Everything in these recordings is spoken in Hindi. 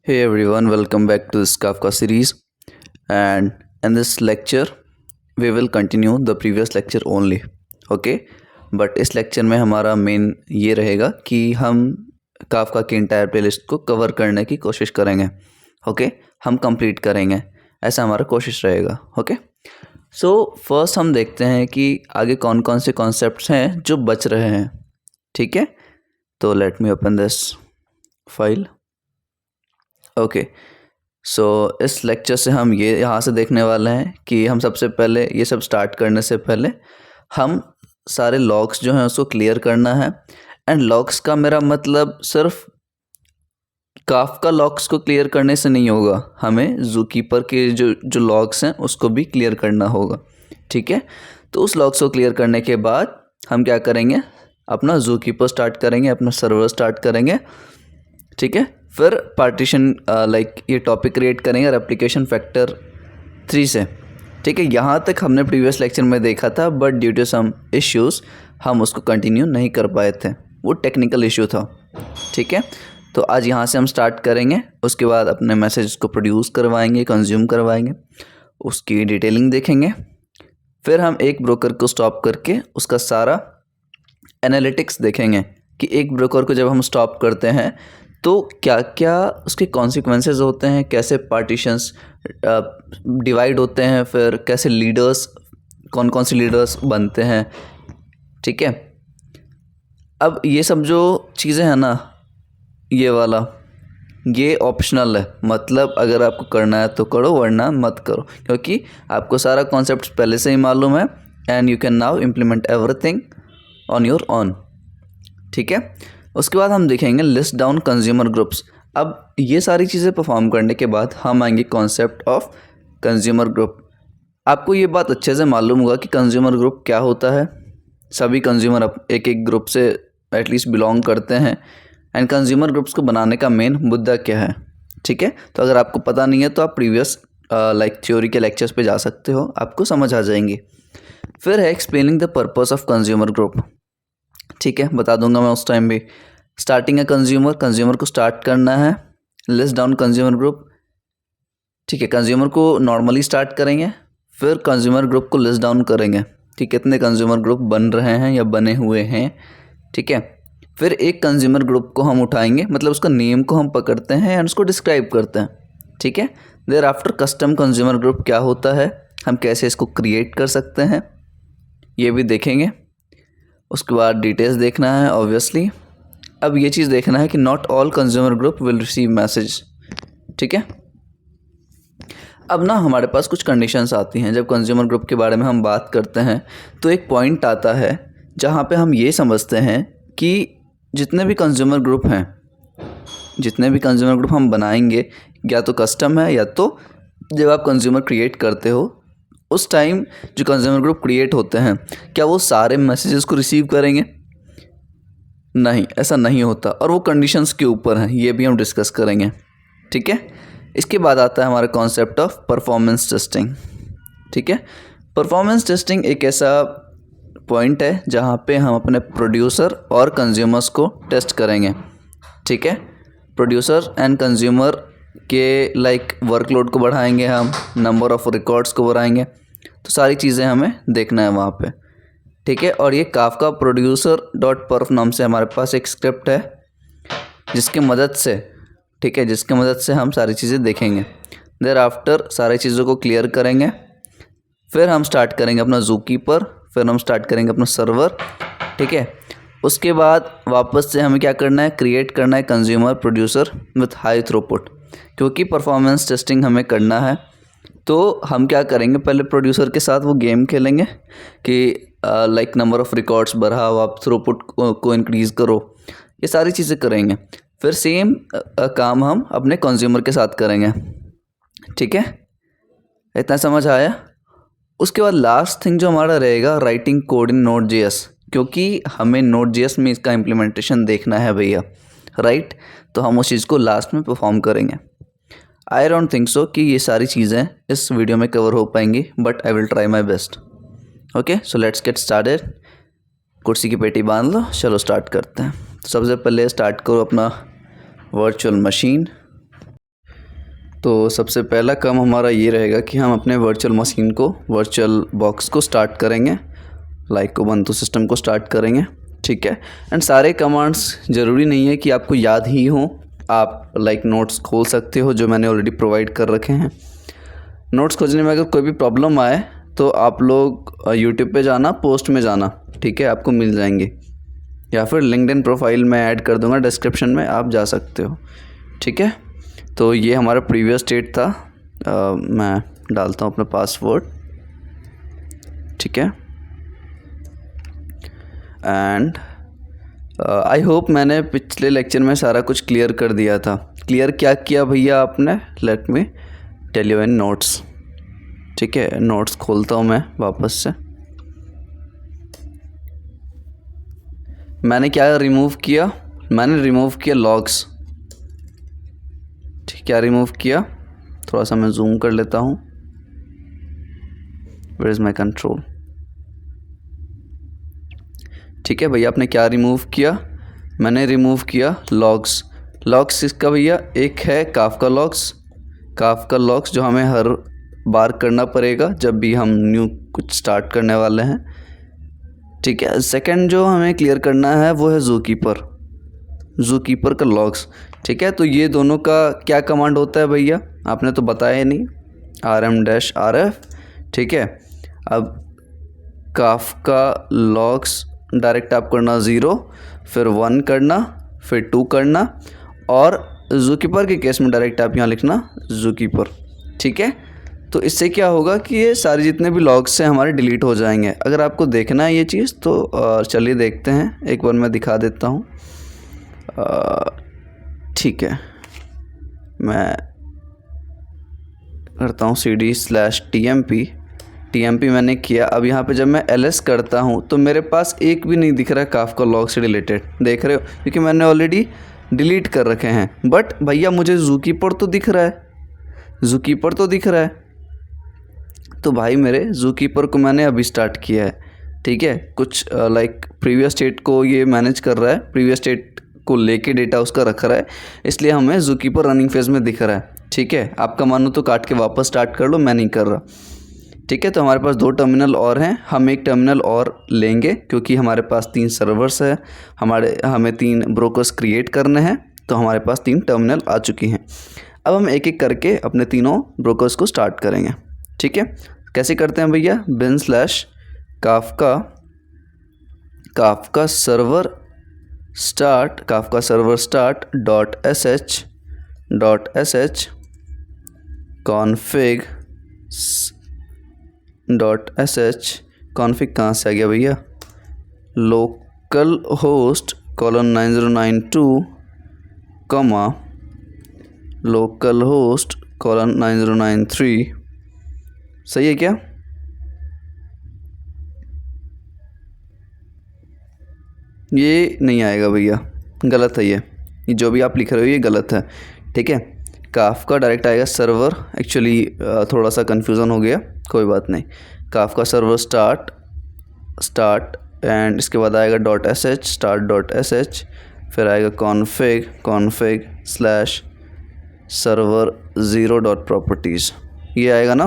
Hey everyone, welcome back to this Kafka series. And in this lecture, we will continue the previous lecture only. Okay? But इस लेक्चर में हमारा मेन ये रहेगा कि हम काफका की इंटायर प्लेलिस्ट को कवर करने की कोशिश करेंगे. ओके हम कंप्लीट करेंगे, ऐसा हमारा कोशिश रहेगा. ओके सो फर्स्ट हम देखते हैं कि आगे कौन कौन से कॉन्सेप्ट्स हैं जो बच रहे हैं. ठीक है, तो let me open this file. Okay so इस लेक्चर से हम ये यहाँ से देखने वाले हैं कि हम सबसे पहले ये सब स्टार्ट करने से पहले हम सारे लॉग्स जो हैं उसको क्लियर करना है. एंड लॉग्स का मेरा मतलब सिर्फ काफका लॉग्स को क्लियर करने से नहीं होगा, हमें ज़ूकीपर के जो लॉग्स हैं उसको भी क्लियर करना होगा. ठीक है, तो उस लॉग्स को क्लियर करने के बाद हम क्या करेंगे, अपना ज़ूकीपर स्टार्ट करेंगे, अपना सर्वर स्टार्ट करेंगे. ठीक है, फिर पार्टीशन लाइक ये टॉपिक क्रिएट करेंगे और एप्लीकेशन फैक्टर 3 से. ठीक है, यहाँ तक हमने प्रीवियस लेक्चर में देखा था, but due to some issues हम उसको कंटिन्यू नहीं कर पाए थे, वो टेक्निकल इशू था. ठीक है, तो आज यहाँ से हम स्टार्ट करेंगे. उसके बाद अपने मैसेज को प्रोड्यूस करवाएंगे, कंज्यूम करवाएंगे, उसकी डिटेलिंग देखेंगे. फिर हम एक ब्रोकर को स्टॉप करके उसका सारा एनालिटिक्स देखेंगे कि एक ब्रोकर को जब हम स्टॉप करते हैं तो क्या क्या उसके कॉन्सिक्वेंसेस होते हैं, कैसे पार्टीशंस डिवाइड होते हैं, फिर कैसे लीडर्स, कौन कौन से लीडर्स बनते हैं. ठीक है, अब ये सब जो चीज़ें हैं ना, ये वाला ये ऑप्शनल है. मतलब अगर आपको करना है तो करो, वरना मत करो, क्योंकि आपको सारा कॉन्सेप्ट पहले से ही मालूम है. And you can now implement everything on your own. ठीक है, उसके बाद हम देखेंगे लिस्ट डाउन कंज्यूमर ग्रुप्स. अब ये सारी चीज़ें परफॉर्म करने के बाद हम आएंगे कॉन्सेप्ट ऑफ कंज्यूमर ग्रुप. आपको ये बात अच्छे से मालूम होगा कि कंज्यूमर ग्रुप क्या होता है. सभी कंज्यूमर एक एक ग्रुप से एटलीस्ट बिलोंग करते हैं. एंड कंज्यूमर ग्रुप्स को बनाने का मेन मुद्दा क्या है. ठीक है, तो अगर आपको पता नहीं है तो आप प्रीवियस लाइक थ्योरी के लेक्चर्स पे जा सकते हो, आपको समझ आ जाएंगे. फिर है explaining the purpose of consumer group. ठीक है, बता दूंगा मैं उस टाइम भी. स्टार्टिंग है कंज्यूमर को स्टार्ट करना है. List down consumer group. ठीक है, कंज्यूमर को नॉर्मली स्टार्ट करेंगे, फिर कंज्यूमर ग्रुप को लिस्ट डाउन करेंगे कि कितने कंज्यूमर ग्रुप बन रहे हैं या बने हुए हैं. ठीक है, फिर एक कंज्यूमर ग्रुप को हम उठाएंगे, मतलब उसका नेम को हम पकड़ते हैं एंड उसको डिस्क्राइब करते हैं. ठीक है, thereafter custom consumer group क्या होता है, हम कैसे इसको क्रिएट कर सकते हैं, ये भी देखेंगे. उसके बाद डिटेल्स देखना है ऑब्वियसली. अब ये चीज़ देखना है कि not all consumer group will receive message. ठीक है, अब ना हमारे पास कुछ कंडीशंस आती हैं. जब कंज्यूमर ग्रुप के बारे में हम बात करते हैं तो एक पॉइंट आता है जहाँ पे हम ये समझते हैं कि जितने भी कंज्यूमर ग्रुप हैं, जितने भी कंज्यूमर ग्रुप हम बनाएंगे, या तो कस्टम है या तो जब आप कंज्यूमर क्रिएट करते हो उस टाइम जो कंज्यूमर ग्रुप क्रिएट होते हैं, क्या वो सारे मैसेजेस को रिसीव करेंगे? नहीं, ऐसा नहीं होता, और वो कंडीशंस के ऊपर हैं, ये भी हम डिस्कस करेंगे. ठीक है, इसके बाद आता है हमारा कॉन्सेप्ट ऑफ परफॉर्मेंस टेस्टिंग. ठीक है, परफॉर्मेंस टेस्टिंग एक ऐसा पॉइंट है जहाँ पे हम अपने प्रोड्यूसर और कंज्यूमर्स को टेस्ट करेंगे. ठीक है, प्रोड्यूसर एंड कंज्यूमर के लाइक वर्कलोड को बढ़ाएंगे, हम नंबर ऑफ रिकॉर्ड्स को बढ़ाएंगे, तो सारी चीज़ें हमें देखना है वहाँ पे. ठीक है, और ये काफका प्रोड्यूसर डॉट परफ नाम से हमारे पास एक स्क्रिप्ट है जिसके मदद से, ठीक है, जिसके मदद से हम सारी चीज़ें देखेंगे. देयर आफ्टर सारी चीज़ों को क्लियर करेंगे, फिर हम स्टार्ट करेंगे अपना ज़ूकीपर, फिर हम स्टार्ट करेंगे अपना सर्वर. ठीक है, उसके बाद वापस से हमें क्या करना है, क्रिएट करना है consumer producer with high throughput. क्योंकि परफॉर्मेंस टेस्टिंग हमें करना है तो हम क्या करेंगे, पहले प्रोड्यूसर के साथ वो गेम खेलेंगे कि लाइक नंबर ऑफ़ रिकॉर्ड्स बढ़ाओ, आप थ्रूपुट को इंक्रीज़ करो, ये सारी चीज़ें करेंगे. फिर सेम काम हम अपने कंज्यूमर के साथ करेंगे. ठीक है, इतना समझ आया. उसके बाद लास्ट थिंग जो हमारा रहेगा, राइटिंग कोड इन नोड.js, क्योंकि हमें नोड.js में इसका इम्प्लीमेंटेशन देखना है भैया, राइट. तो हम उस चीज़ को लास्ट में परफॉर्म करेंगे. आई डोंट थिंक सो कि ये सारी चीज़ें इस वीडियो में कवर हो पाएंगी, but I will try my best. Okay, so let's get started. कुर्सी की पेटी बांध लो, चलो स्टार्ट करते हैं. तो सबसे पहले स्टार्ट करो अपना वर्चुअल मशीन. तो सबसे पहला काम हमारा ये रहेगा कि हम अपने वर्चुअल मशीन को, वर्चुअल बॉक्स को स्टार्ट करेंगे, लाइक उबंटू सिस्टम को स्टार्ट करेंगे, ठीक है। एंड सारे कमांड्स ज़रूरी नहीं है कि आपको याद ही हो, आप लाइक नोट्स खोल सकते हो जो मैंने ऑलरेडी प्रोवाइड कर रखे हैं। नोट्स खोजने में अगर कोई भी प्रॉब्लम आए तो आप लोग यूट्यूब पे जाना, पोस्ट में जाना, ठीक है, आपको मिल जाएंगे, या फिर लिंक्डइन प्रोफाइल में ऐड कर दूंगा डिस्क्रिप्शन में, आप जा सकते हो, ठीक है। तो ये हमारा प्रीवियस स्टेट था। मैं डालता हूँ अपना पासवर्ड, ठीक है। एंड आई होप मैंने पिछले लेक्चर में सारा कुछ क्लियर कर दिया था। क्लियर क्या किया भैया आपने? Let me tell you in notes, ठीक है। नोट्स खोलता हूँ मैं वापस से। मैंने क्या रिमूव किया? मैंने रिमूव किया लॉग्स, ठीक, क्या रिमूव किया? थोड़ा सा मैं जूम कर लेता हूँ। Where is my control? ठीक है भैया, आपने क्या रिमूव किया? मैंने रिमूव किया लॉग्स। लॉग्स किसका भैया? एक है काफका लॉग्स, काफका लॉग्स जो हमें हर बार करना पड़ेगा जब भी हम न्यू कुछ स्टार्ट करने वाले हैं, ठीक है। सेकंड जो हमें क्लियर करना है वो है ज़ूकीपर, ज़ूकीपर का लॉग्स, ठीक है। तो ये दोनों का क्या कमांड होता है भैया? आपने तो बताया ही नहीं, rm-rf, ठीक है। अब काफका लॉग्स डायरेक्ट आप करना 0, फिर 1 करना, फिर 2 करना, और ज़ूकीपर के केस में डायरेक्ट आप यहाँ लिखना ज़ूकीपर, ठीक है। तो इससे क्या होगा कि ये सारे जितने भी लॉग्स हैं हमारे डिलीट हो जाएंगे। अगर आपको देखना है ये चीज़ तो चलिए देखते हैं, एक बार मैं दिखा देता हूँ, ठीक है। मैं करता हूँ cd/tmp मैंने किया। अब यहाँ पे जब मैं ls करता हूँ तो मेरे पास एक भी नहीं दिख रहा है काफका लॉग से रिलेटेड, देख रहे हो, क्योंकि मैंने ऑलरेडी डिलीट कर रखे हैं। बट भैया मुझे ज़ूकीपर तो दिख रहा है, ज़ूकीपर तो दिख रहा है। तो भाई मेरे ज़ूकीपर को मैंने अभी स्टार्ट किया है, ठीक है। कुछ लाइक प्रीवियस स्टेट को ये मैनेज कर रहा है, प्रीवियस स्टेट को लेके डेटा उसका रख रहा है, इसलिए हमें ज़ूकीपर रनिंग फेज़ में दिख रहा है, ठीक है। आपका मानो तो काट के वापस स्टार्ट कर लो, मैं नहीं कर रहा, ठीक है। तो हमारे पास 2 टर्मिनल और हैं, हम एक टर्मिनल और लेंगे क्योंकि हमारे पास 3 सर्वर्स है, हमें 3 ब्रोकर्स क्रिएट करने हैं, तो हमारे पास 3 टर्मिनल आ चुकी हैं। अब हम एक एक करके अपने तीनों ब्रोकर्स को स्टार्ट करेंगे, ठीक है। कैसे करते हैं भैया? bin/kafka server start .sh config कहाँ से आ गया भैया? लोकल होस्ट :9092 लोकल होस्ट :9093, सही है क्या? ये नहीं आएगा भैया, गलत है, ये जो भी आप लिख रहे हो ये गलत है, ठीक है। काफका डायरेक्ट आएगा सर्वर, एक्चुअली थोड़ा सा कन्फ्यूज़न हो गया, कोई बात नहीं। काफका सर्वर स्टार्ट एंड इसके बाद आएगा .sh start.sh, फिर आएगा config/server0.properties, ये आएगा ना,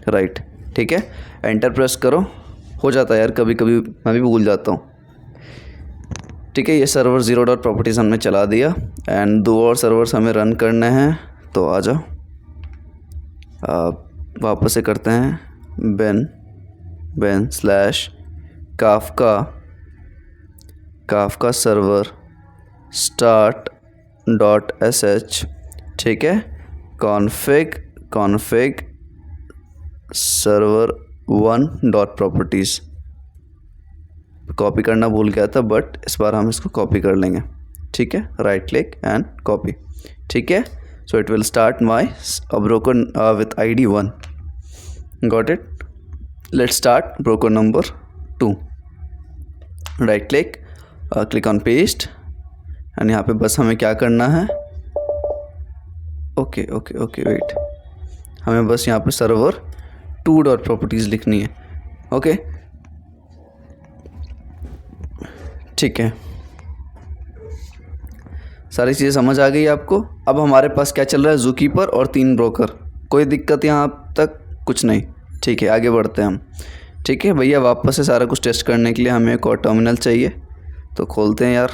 राइट, ठीक है। एंटर प्रेस करो, हो जाता है यार, कभी कभी मैं भी भूल जाता हूँ, ठीक है। ये सर्वर 0.properties हमने चला दिया एंड 2 और सर्वर्स हमें रन करने हैं, तो आ जाओ वापस से करते हैं bin/kafka server start.sh, ठीक है। config server1.properties कॉपी करना भूल गया था, बट इस बार हम इसको कॉपी कर लेंगे, ठीक है। राइट क्लिक एंड कॉपी, ठीक है। So it will start my broker with ID 1, got it. Let's start broker number 2, right click, click on paste and यहाँ पे बस हमें क्या करना है, ओके वेट, हमें बस यहाँ पे सर्वर 2.properties लिखनी है, ओके, ठीक है। सारी चीज़ें समझ आ गई आपको। अब हमारे पास क्या चल रहा है, ज़ूकीपर और 3 ब्रोकर, कोई दिक्कत यहाँ तक कुछ नहीं। ठीक है, आगे बढ़ते हैं हम। ठीक है भैया, वापस से सारा कुछ टेस्ट करने के लिए हमें एक और टर्मिनल चाहिए, तो खोलते हैं यार।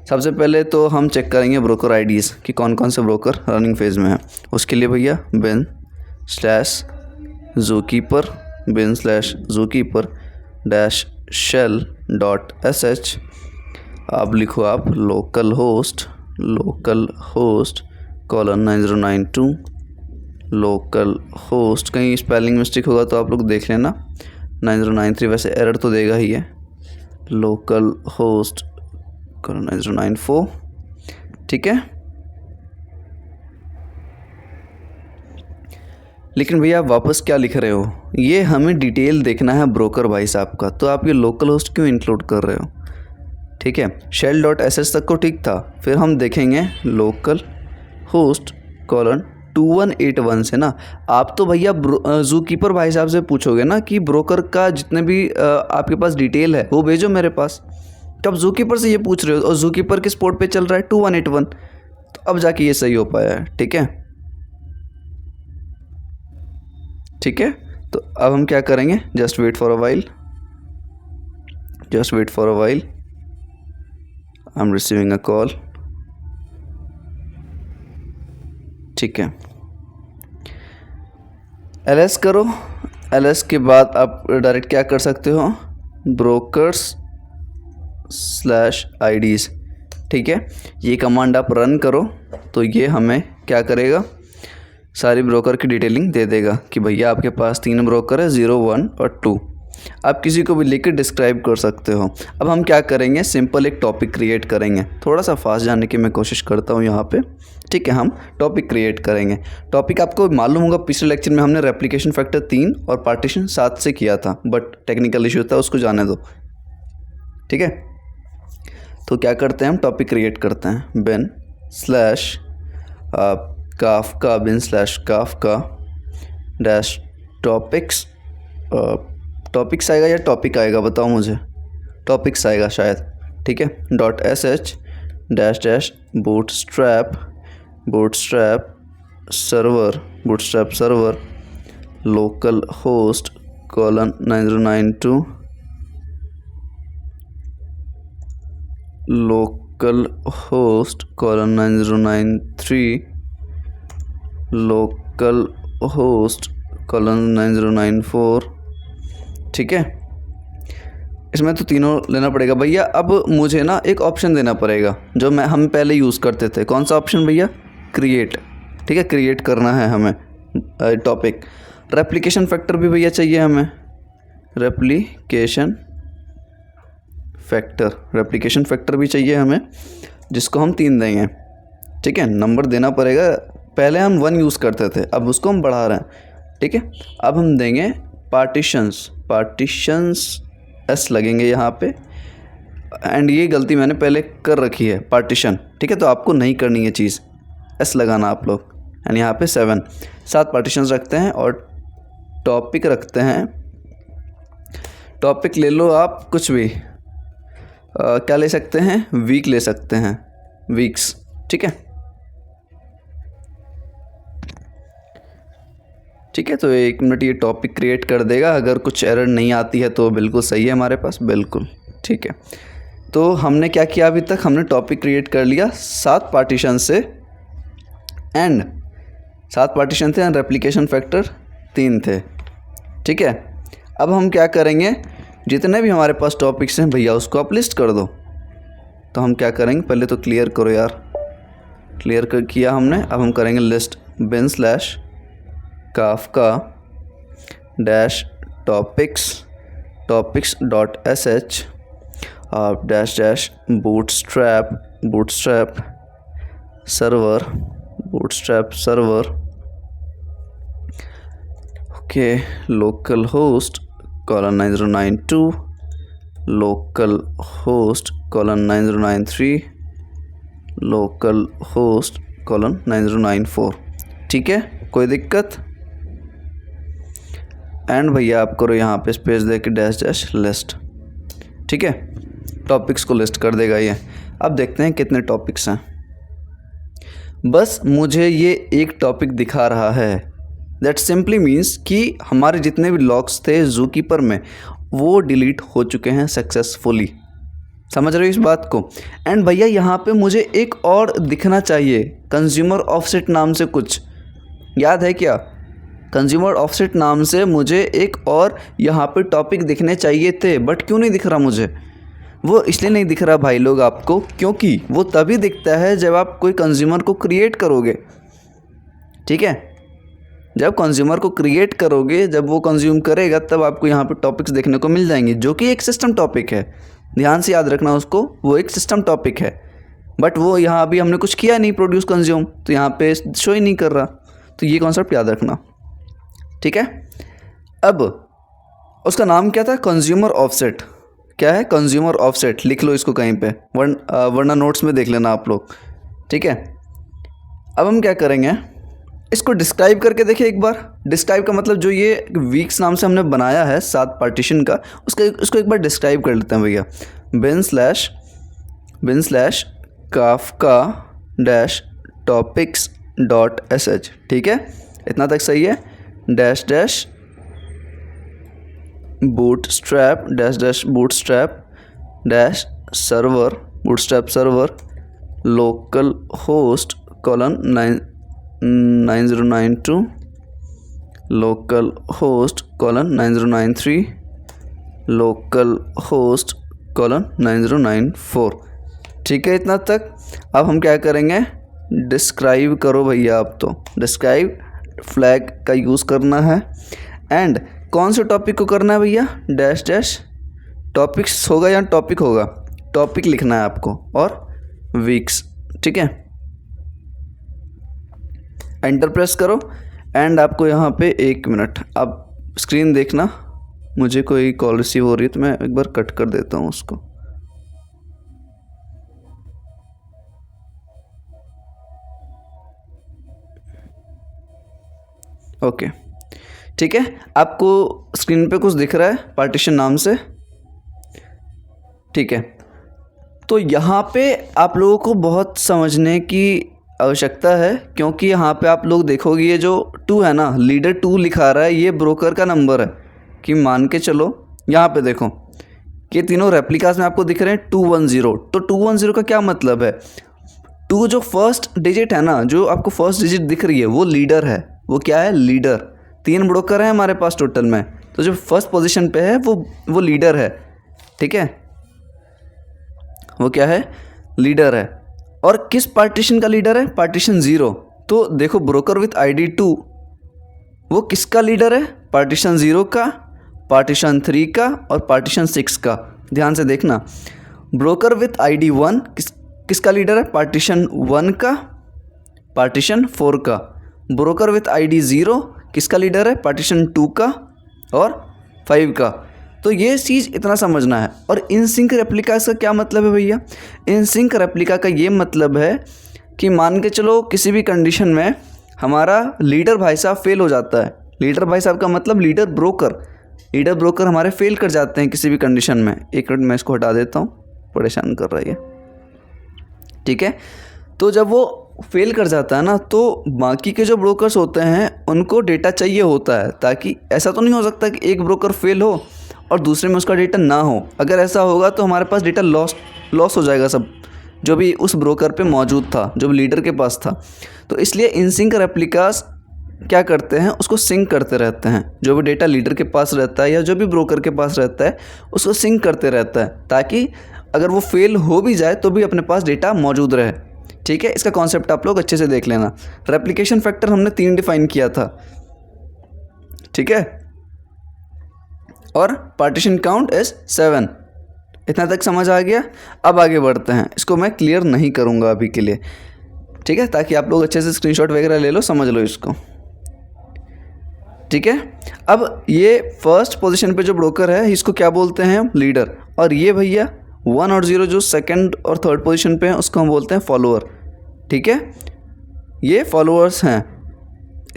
सबसे पहले तो हम चेक करेंगे ब्रोकर आईडीज़ कि कौन कौन से ब्रोकर रनिंग फेज़ में है। उसके लिए भैया bin/zookeeper/zookeeper-shell.sh आप लिखो आप लोकल होस्ट :992 लोकल होस्ट, कहीं स्पेलिंग मिस्टेक होगा तो आप लोग देख लेना। 9093 वैसे एरर तो देगा ही है। लोकल होस्ट 9094, ठीक है। लेकिन भैया आप वापस क्या लिख रहे हो, ये हमें डिटेल देखना है ब्रोकर भाई साहब का, तो आप ये लोकल होस्ट क्यों इंक्लूड कर रहे हो। ठीक है, shell.sh तक को ठीक था, फिर हम देखेंगे लोकल होस्ट :2181 से ना। आप तो भैया ज़ूकीपर भाई साहब से पूछोगे ना कि ब्रोकर का जितने भी आपके पास डिटेल है वो भेजो मेरे पास, तो आप ज़ूकीपर से ये पूछ रहे हो, और ज़ूकीपर किस पोर्ट पे चल रहा है 2181, तो अब जाके ये सही हो पाया है। ठीक है, ठीक है। तो अब हम क्या करेंगे, just wait for a while, I am receiving a call. ठीक है, ls करो। ls के बाद आप डायरेक्ट क्या कर सकते हो, brokers/IDs। ठीक है, ये कमांड आप रन करो तो ये हमें क्या करेगा, सारी ब्रोकर की डिटेलिंग दे देगा कि भैया आपके पास 3 ब्रोकर है, 0, 1 और 2। आप किसी को भी लेकर डिस्क्राइब कर सकते हो। अब हम क्या करेंगे, सिंपल एक टॉपिक क्रिएट करेंगे। थोड़ा सा फास्ट जाने की मैं कोशिश करता हूँ यहाँ पे। ठीक है, हम टॉपिक क्रिएट करेंगे। टॉपिक आपको मालूम होगा पिछले लेक्चर में हमने रेप्लिकेशन फैक्टर 3 और पार्टीशन 7 से किया था, बट टेक्निकल इशू था, उसको जाने दो। ठीक है, तो क्या करते हैं, हम टॉपिक क्रिएट करते हैं bin/kafka-topics टॉपिक्स आएगा या टॉपिक आएगा, बताओ मुझे। टॉपिक्स आएगा शायद। ठीक है, .sh bootstrap server local host :9092 local host :9093 local host :9094। ठीक है, इसमें तो तीनों लेना पड़ेगा भैया। अब मुझे ना एक ऑप्शन देना पड़ेगा जो हम पहले यूज़ करते थे। कौन सा ऑप्शन भैया, क्रिएट। ठीक है, क्रिएट करना है हमें टॉपिक। रेप्लिकेशन फैक्टर भी भैया चाहिए हमें, रेप्लिकेशन फैक्टर भी चाहिए हमें, जिसको हम 3 देंगे। ठीक है, नंबर देना पड़ेगा। पहले हम 1 यूज़ करते थे, अब उसको हम बढ़ा रहे हैं। ठीक है, अब हम देंगे पार्टीशंस S लगेंगे यहाँ पे, एंड ये गलती मैंने पहले कर रखी है, पार्टीशन। ठीक है, तो आपको नहीं करनी है चीज़, S लगाना आप लोग। एंड यहाँ पे 7 पार्टीशंस रखते हैं और टॉपिक रखते हैं। टॉपिक ले लो आप कुछ भी, क्या ले सकते हैं, वीक ले सकते हैं, वीक्स। ठीक है, ठीक है, तो 1 मिनट ये टॉपिक क्रिएट कर देगा। अगर कुछ एरर नहीं आती है तो बिल्कुल सही है हमारे पास, बिल्कुल ठीक है। तो हमने क्या किया, अभी तक हमने टॉपिक क्रिएट कर लिया 7 पार्टीशन से, एंड 7 पार्टीशन थे एंड रेप्लिकेशन फैक्टर 3 थे। ठीक है, अब हम क्या करेंगे, जितने भी हमारे पास टॉपिक्स हैं भैया उसको आप लिस्ट कर दो। तो हम क्या करेंगे, पहले तो क्लियर करो यार, क्लियर कर किया हमने। अब हम करेंगे list bin/kafka-topics.sh bootstrap server okay local host :9092 local host :9093 local host :9094। ठीक है, कोई दिक्कत। एंड भैया आप करो यहाँ पे स्पेस दे के -- लिस्ट। ठीक है, टॉपिक्स को लिस्ट कर देगा ये। अब देखते हैं कितने टॉपिक्स हैं। बस मुझे ये एक टॉपिक दिखा रहा है। दैट सिंपली मीन्स कि हमारे जितने भी लॉग्स थे ज़ूकीपर में वो डिलीट हो चुके हैं सक्सेसफुली। समझ रहे हो इस बात को? एंड भैया यहाँ पे मुझे एक और दिखना चाहिए, कंज्यूमर ऑफसेट नाम से कुछ, याद है क्या? कंज्यूमर ऑफसेट नाम से मुझे एक और यहाँ पे टॉपिक दिखने चाहिए थे, बट क्यों नहीं दिख रहा मुझे? वो इसलिए नहीं दिख रहा भाई लोग आपको, क्योंकि वो तभी दिखता है जब आप कोई कंज्यूमर को क्रिएट करोगे। ठीक है, जब कंज्यूमर को क्रिएट करोगे, जब वो कंज्यूम करेगा, तब आपको यहाँ पे टॉपिक्स देखने को मिल जाएंगे, जो कि एक सिस्टम टॉपिक है। ध्यान से याद रखना उसको, वो एक सिस्टम टॉपिक है। बट वो यहाँ अभी हमने कुछ किया नहीं प्रोड्यूस कंज्यूम, तो यहाँ पे शो ही नहीं कर रहा। तो ये कॉन्सेप्ट याद रखना, ठीक है। अब उसका नाम क्या था? Consumer offset. क्या है? Consumer offset. लिख लो इसको कहीं पे, वरना नोट्स में देख लेना आप लोग, ठीक है। अब हम क्या करेंगे, इसको डिस्क्राइब करके देखिए एक बार। डिस्क्राइब का मतलब जो ये वीक्स नाम से हमने बनाया है 7 पार्टीशन का, उसको एक बार डिस्क्राइब कर लेते हैं भैया। bin slash kafka dash topics dot sh, ठीक है, इतना तक सही है। Dash dash bootstrap dash server bootstrap server local host colon 9092 local host colon 9093 local host colon 9094, ठीक है, इतना तक। अब हम क्या करेंगे, डिस्क्राइब करो भैया। आप तो डिस्क्राइब फ्लैग का यूज़ करना है। एंड कौन से टॉपिक को करना है भैया? डैश डैश टॉपिक्स होगा या टॉपिक होगा? टॉपिक लिखना है आपको, और वीक्स, ठीक है। एंटर प्रेस करो। एंड आपको यहाँ पे 1 मिनट, आप स्क्रीन देखना। मुझे कोई कॉल रिसीव हो रही है तो मैं एक बार कट कर देता हूँ उसको। ओके, ठीक है। आपको स्क्रीन पे कुछ दिख रहा है पार्टीशन नाम से, ठीक है। तो यहाँ पे आप लोगों को बहुत समझने की आवश्यकता है, क्योंकि यहाँ पे आप लोग देखोगे ये जो 2 है ना, लीडर 2 लिखा रहा है, ये ब्रोकर का नंबर है। कि मान के चलो यहाँ पे देखो, ये तीनों रेप्लिकास में आपको दिख रहे हैं 210। तो 210 का क्या मतलब है? 2 जो फर्स्ट डिजिट है ना, जो आपको फर्स्ट डिजिट दिख रही है, वो लीडर है। वो क्या है? लीडर। 3 ब्रोकर हैं हमारे पास टोटल में, तो जो फर्स्ट पोजीशन पे है वो लीडर है, ठीक है। वो क्या है? लीडर है। और किस पार्टीशन का लीडर है? पार्टीशन 0। तो देखो, ब्रोकर विथ ID 2 वो किसका लीडर है? पार्टीशन 0 का, पार्टीशन 3 का और पार्टीशन 6 का। ध्यान से देखना। ब्रोकर विथ ID 1 किसका लीडर है? पार्टीशन 1 का, पार्टीशन 4 का। ब्रोकर विथ ID 0 किसका लीडर है? पार्टीशन 2 का और 5 का। तो ये चीज़ इतना समझना है। और इन सिंक रेप्लिका का क्या मतलब है भैया? इन सिंक रेप्लिका का ये मतलब है कि मान के चलो किसी भी कंडीशन में हमारा लीडर भाई साहब फेल हो जाता है। लीडर भाई साहब का मतलब लीडर ब्रोकर हमारे फेल कर जाते हैं किसी भी कंडीशन में। 1 मिनट मैं इसको हटा देता हूँ, परेशान कर रही है, ठीक है। तो जब वो फेल कर जाता है ना, तो बाकी के जो ब्रोकर्स होते हैं उनको डेटा चाहिए होता है, ताकि ऐसा तो नहीं हो सकता कि एक ब्रोकर फेल हो और दूसरे में उसका डेटा ना हो। अगर ऐसा होगा तो हमारे पास डेटा लॉस हो जाएगा, सब जो भी उस ब्रोकर पे मौजूद था, जो भी लीडर के पास था। तो इसलिए इनसिंक रेप्लिकास क्या करते हैं, उसको सिंक करते रहते हैं। जो भी डेटा लीडर के पास रहता है या जो भी ब्रोकर के पास रहता है, उसको सिंक करते रहता है, ताकि अगर वो फेल हो भी जाए तो भी अपने पास डेटा मौजूद रहे, ठीक है। इसका कॉन्सेप्ट आप लोग अच्छे से देख लेना। रेप्लिकेशन फैक्टर हमने 3 डिफाइन किया था, ठीक है। और पार्टीशन काउंट इज 7। इतना तक समझ आ गया? अब आगे बढ़ते हैं। इसको मैं क्लियर नहीं करूँगा अभी के लिए, ठीक है, ताकि आप लोग अच्छे से स्क्रीनशॉट वगैरह ले लो, समझ लो इसको, ठीक है। अब ये फर्स्ट पोजीशन पे जो ब्रोकर है, इसको क्या बोलते हैं? लीडर। और ये भैया 1 और 0 जो सेकंड और थर्ड पोजीशन पे हैं, उसको हम बोलते हैं फॉलोअर, ठीक है। ये फॉलोअर्स हैं।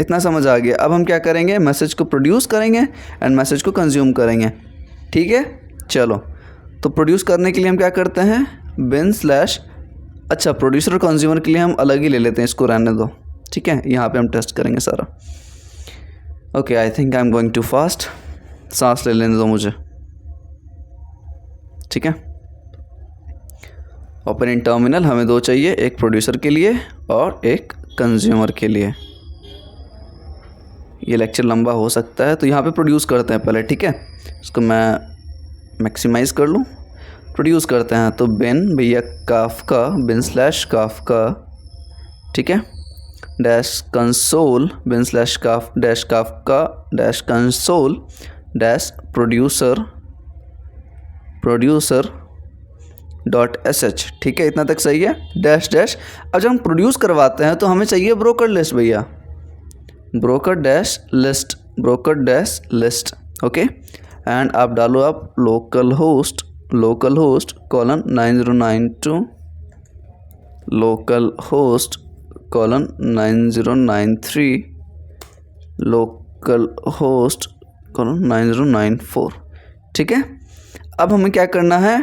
इतना समझ आ गया। अब हम क्या करेंगे? मैसेज को प्रोड्यूस करेंगे एंड मैसेज को कंज्यूम करेंगे, ठीक है। चलो, तो प्रोड्यूस करने के लिए हम क्या करते हैं? bin slash अच्छा, प्रोड्यूसर और कंज्यूमर के लिए हम अलग ही ले लेते हैं, इसको रहने दो, ठीक है। यहाँ पे हम टेस्ट करेंगे सारा। Okay, I think I am going too fast, सांस ले लेने दो मुझे, ठीक है। ओपन इन टर्मिनल, हमें दो चाहिए, एक प्रोड्यूसर के लिए और एक कंज्यूमर के लिए। ये लेक्चर लंबा हो सकता है, तो यहाँ पे प्रोड्यूस करते हैं पहले, ठीक है। इसको मैं मैक्सिमाइज़ कर लूँ, प्रोड्यूस करते हैं। तो बिन भैया काफ्का, बिन स्लैश काफ्का, ठीक है, dash console, bin slash dash Kafka dash console dash producer dot sh, ठीक है। इतना तक सही है, डैश डैश। अब जब हम प्रोड्यूस करवाते हैं तो हमें चाहिए ब्रोकर लिस्ट भैया, broker dash list, okay. And आप डालो आप local host colon 9092 local host colon 9093 local host colon 9094, ठीक है। अब हमें क्या करना है,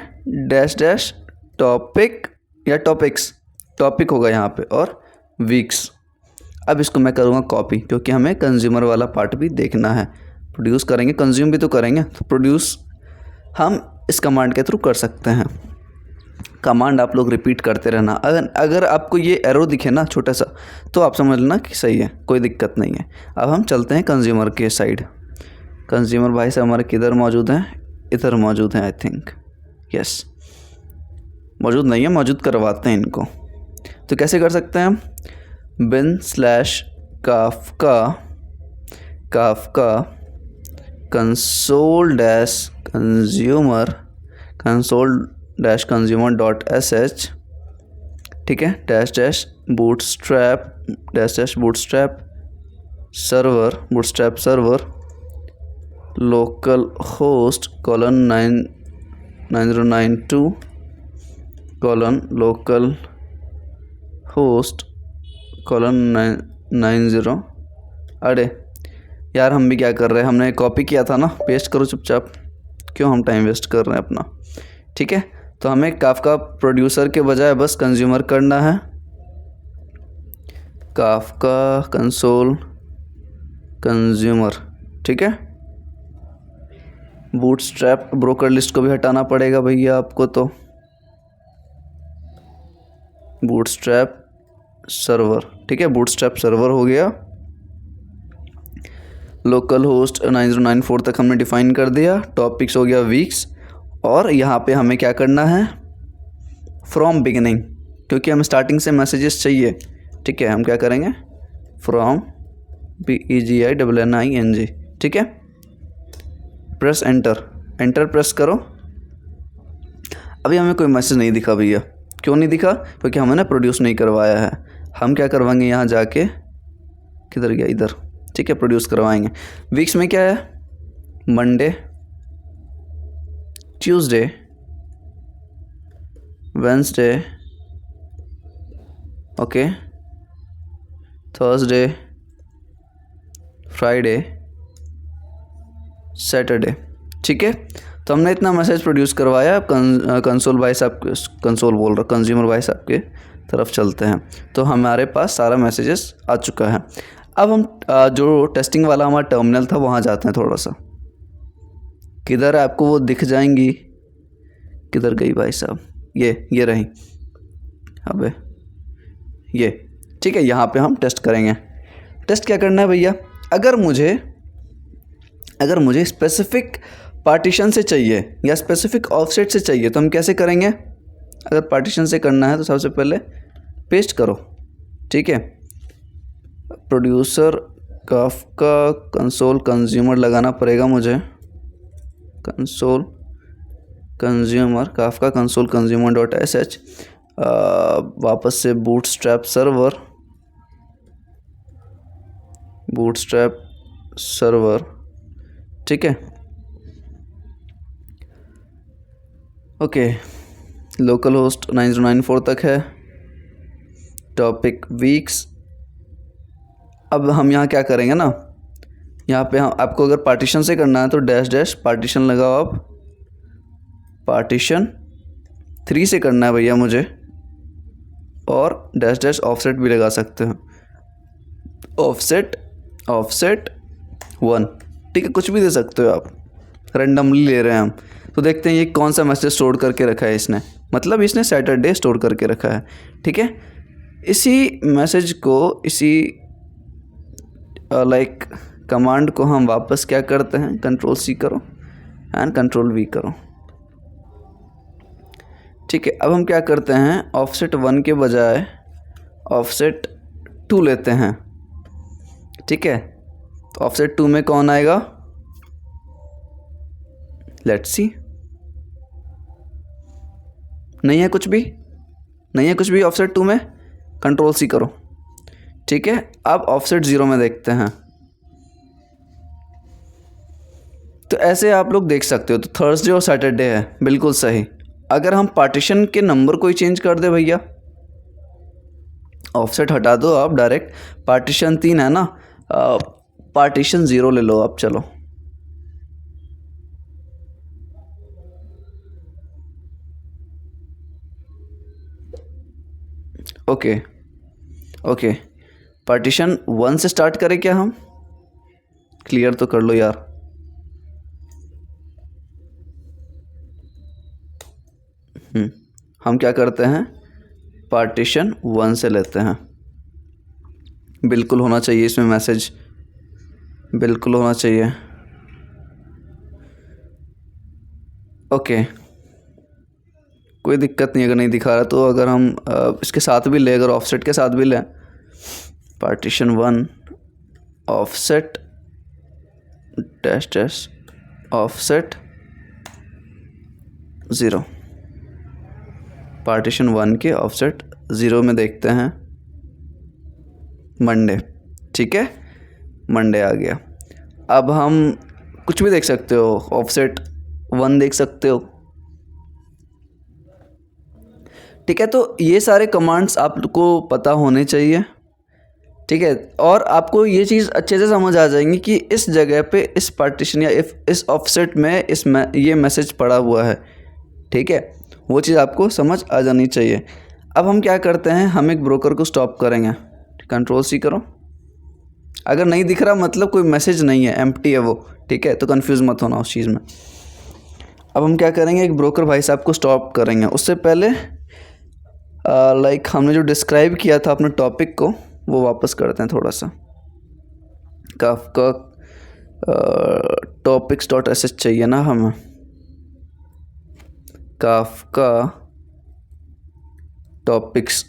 डैश डैश टॉपिक या टॉपिक होगा यहाँ पे, और वीक्स। अब इसको मैं करूँगा कॉपी, क्योंकि हमें कंज्यूमर वाला पार्ट भी देखना है। प्रोड्यूस करेंगे, कंज्यूम भी तो करेंगे, तो प्रोड्यूस हम इस कमांड के थ्रू कर सकते हैं। कमांड आप लोग रिपीट करते रहना। अगर आपको ये एरो दिखे ना छोटा सा, तो आप समझ लेना कि सही है, कोई दिक्कत नहीं है। अब हम चलते हैं कंज्यूमर के साइड। कंज्यूमर भाई साहब हमारे किधर मौजूद हैं, इधर मौजूद हैं आई थिंक, यस। मौजूद नहीं है, मौजूद करवाते हैं इनको। तो कैसे कर सकते हैं हम, bin slash Kafka console dash consumer dot sh, ठीक है, dash dash bootstrap server local host colon 9092 colon local host colon 90। अरे यार, हम भी क्या कर रहे हैं, हमने कॉपी किया था ना, पेस्ट करो चुपचाप, क्यों हम टाइम वेस्ट कर रहे हैं अपना, ठीक है। तो हमें काफ्का प्रोड्यूसर के बजाय बस कंज्यूमर करना है। काफ्का कंसोल कंज्यूमर, ठीक है। बूटस्ट्रैप ब्रोकर लिस्ट को भी हटाना पड़ेगा भैया आपको, तो बूटस्ट्रैप सर्वर, ठीक है, बूटस्ट्रैप सर्वर हो गया। लोकल होस्ट 9094 तक हमने डिफाइन कर दिया। टॉपिक्स हो गया वीक्स, और यहाँ पे हमें क्या करना है, फ्रॉम बिगिनिंग, क्योंकि हमें स्टार्टिंग से मैसेजेस चाहिए, ठीक है। हम क्या करेंगे, फ्रॉम BEGINNING, ठीक है। प्रेस एंटर प्रेस करो। अभी हमें कोई मैसेज नहीं दिखा भैया, क्यों नहीं दिखा, क्योंकि हमने ना प्रोड्यूस नहीं करवाया है। हम क्या करवाएंगे, यहाँ जाके, किधर गया, इधर, ठीक है, प्रोड्यूस करवाएंगे। वीक्स में क्या है, Monday, Tuesday, Wednesday, okay, Thursday, Friday, Saturday, ठीक है। तो हमने इतना मैसेज प्रोड्यूस करवाया। कंसोल भाई साहब, कंसोल बोल रहा, कंज्यूमर भाई साहब के तरफ चलते हैं। तो हमारे पास सारा मैसेजेस आ चुका है। अब हम जो टेस्टिंग वाला हमारा टर्मिनल था वहाँ जाते हैं थोड़ा सा। किधर है, आपको वो दिख जाएंगी, किधर गई भाई साहब, ये रही, अबे ये, ठीक है। यहाँ पे हम टेस्ट करेंगे। टेस्ट क्या करना है भैया, अगर मुझे स्पेसिफिक पार्टीशन से चाहिए या स्पेसिफिक ऑफसेट से चाहिए, तो हम कैसे करेंगे। अगर पार्टीशन से करना है तो सबसे पहले पेस्ट करो, ठीक है। प्रोड्यूसर काफ्का कंसोल कंज्यूमर लगाना पड़ेगा मुझे, console consumer Kafka console consumer dot sh। वापस से बूटस्ट्रैप सर्वर, ठीक है, ओके। लोकल होस्ट 9094 तक है। Topic weeks. अब हम यहाँ क्या करेंगे ना, यहाँ पे हम, आपको अगर पार्टीशन से करना है तो डैश डैश पार्टीशन लगाओ आप। पार्टीशन 3 से करना है भैया मुझे, और डैश डैश ऑफसेट भी लगा सकते हैं, ऑफसेट ऑफसेट 1, ठीक है, कुछ भी दे सकते हो आप, रेंडमली ले रहे हैं हम। तो देखते हैं ये कौन सा मैसेज स्टोर करके रखा है इसने, मतलब इसने सैटरडे स्टोर करके रखा है, ठीक है। इसी मैसेज को, इसी लाइक कमांड को हम वापस क्या करते हैं, कंट्रोल सी करो एंड कंट्रोल वी करो, ठीक है। अब हम क्या करते हैं, ऑफसेट 1 के बजाय ऑफसेट 2 लेते हैं, ठीक है। तो ऑफसेट 2 में कौन आएगा, लेट्स सी, नहीं है कुछ भी, नहीं है कुछ भी ऑफसेट 2 में, कंट्रोल सी करो, ठीक है। अब ऑफसेट 0 में देखते हैं, तो ऐसे आप लोग देख सकते हो। तो थर्सडे और सैटरडे है, बिल्कुल सही। अगर हम पार्टीशन के नंबर को ही चेंज कर दे भैया, ऑफसेट हटा दो आप डायरेक्ट, पार्टीशन 3 है ना, पार्टीशन 0 ले लो आप, चलो ओके ओके, पार्टीशन 1 से स्टार्ट करें क्या हम, क्लियर तो कर लो यार। हम क्या करते हैं, पार्टीशन 1 से लेते हैं, बिल्कुल होना चाहिए इसमें मैसेज, बिल्कुल होना चाहिए, ओके कोई दिक्कत नहीं। अगर नहीं दिखा रहा तो अगर हम इसके साथ भी ले, अगर ऑफसेट के साथ भी लें, partition 1 offset dash dash offset 0, partition 1 के ऑफसेट 0 में देखते हैं मंडे, ठीक है, मंडे आ गया। अब हम कुछ भी देख सकते हो, ऑफसेट 1 देख सकते हो, ठीक है। तो ये सारे कमांड्स आपको पता होने चाहिए, ठीक है। और आपको ये चीज़ अच्छे से समझ आ जाएंगी कि इस जगह पे इस पार्टीशन या इस ऑफसेट में ये मैसेज पड़ा हुआ है, ठीक है, वो चीज़ आपको समझ आ जानी चाहिए। अब हम क्या करते हैं, हम एक ब्रोकर को स्टॉप करेंगे, कंट्रोल सी करो। अगर नहीं दिख रहा मतलब कोई मैसेज नहीं है, एम्प्टी है वो, ठीक है, तो कंफ्यूज मत होना उस चीज़ में। अब हम क्या करेंगे, एक ब्रोकर भाई साहब को स्टॉप करेंगे। उससे पहले लाइक हमने जो डिस्क्राइब किया था अपने टॉपिक को, वो वापस करते हैं थोड़ा सा। काफका topics.sh चाहिए ना हमें, काफका topics.sh,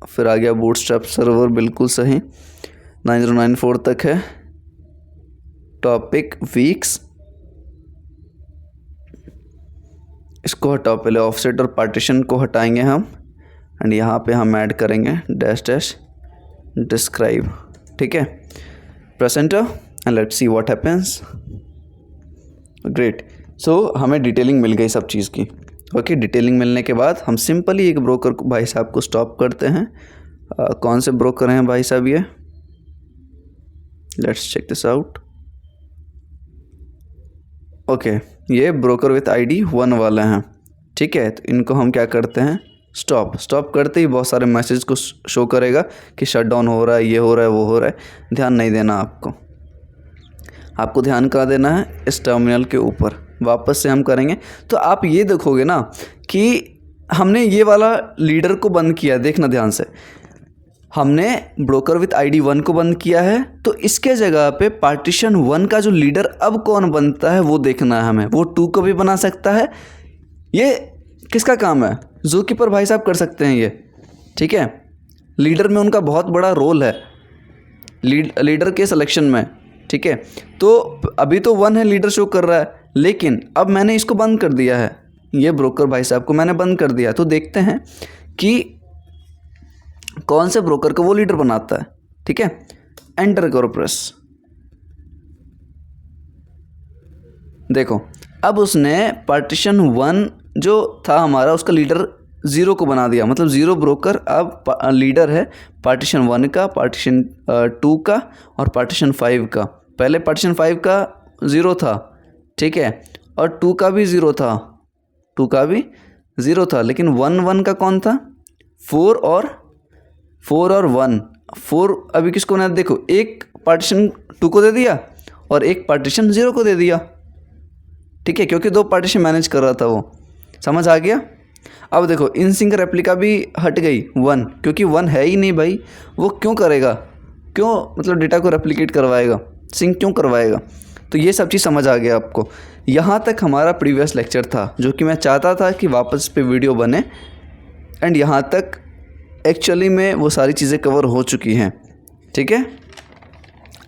फिर आ गया बूटस्ट्रैप सर्वर, बिल्कुल सही, 9094 तक है। टॉपिक वीक्स, इसको हटाओ पहले, ऑफसेट और पार्टीशन को हटाएंगे हम, एंड यहाँ पे हम ऐड करेंगे डैश डैश डिस्क्राइब, ठीक है, press enter and let's see what happens. Great, so हमें डिटेलिंग मिल गई सब चीज़ की, ओके। डिटेलिंग मिलने के बाद हम सिंपली एक ब्रोकर को भाई साहब को स्टॉप करते हैं। कौन से ब्रोकर हैं भाई साहब ये, let's check this out, okay, ये ब्रोकर विथ आईडी 1 वाले हैं, ठीक है। तो इनको हम क्या करते हैं, स्टॉप करते ही बहुत सारे मैसेज को शो करेगा कि शट डाउन हो रहा है, ये हो रहा है, वो हो रहा है। ध्यान नहीं देना आपको ध्यान कहाँ देना है, इस टर्मिनल के ऊपर। वापस से हम करेंगे तो आप ये देखोगे ना कि हमने ये वाला लीडर को बंद किया, देखना ध्यान से, हमने ब्रोकर विथ आईडी 1 को बंद किया है, तो इसके जगह पे पार्टीशन 1 का जो लीडर अब कौन बनता है वो देखना है हमें। वो 2 को भी बना सकता है, ये किसका काम है, ज़ूकीपर भाई साहब कर सकते हैं ये, ठीक है। लीडर में उनका बहुत बड़ा रोल है, लीडर के सिलेक्शन में, ठीक है। तो अभी तो 1 है, लीडर शो कर रहा है, लेकिन अब मैंने इसको बंद कर दिया है, ये ब्रोकर भाई साहब को मैंने बंद कर दिया। तो देखते हैं कि कौन से ब्रोकर को वो लीडर बनाता है, ठीक है। एंटर करो प्रेस, देखो अब उसने पार्टीशन 1 जो था हमारा, उसका लीडर 0 को बना दिया, मतलब 0 ब्रोकर अब लीडर है पार्टीशन 1 का, पार्टीशन 2 का और पार्टीशन 5 का। पहले पार्टीशन 5 का 0 था, ठीक है, और 2 का भी 0 था, 2 का भी 0 था, लेकिन 1 1 का कौन था? 4 और 1। 4 अभी किसको ना, देखो एक पार्टीशन 2 को दे दिया और एक पार्टीशन 0 को दे दिया, ठीक है, क्योंकि 2 पार्टीशन मैनेज कर रहा था वो। समझ आ गया? अब देखो इन सिंक रेप्लिका भी हट गई 1, क्योंकि 1 है ही नहीं भाई, वो क्यों करेगा, क्यों मतलब डेटा को रेप्लिकेट करवाएगा, सिंक क्यों करवाएगा? तो ये सब चीज़ समझ आ गया आपको। यहाँ तक हमारा प्रीवियस लेक्चर था, जो कि मैं चाहता था कि वापस पे वीडियो बने, एंड यहाँ तक एक्चुअली में वो सारी चीज़ें कवर हो चुकी हैं, ठीक है।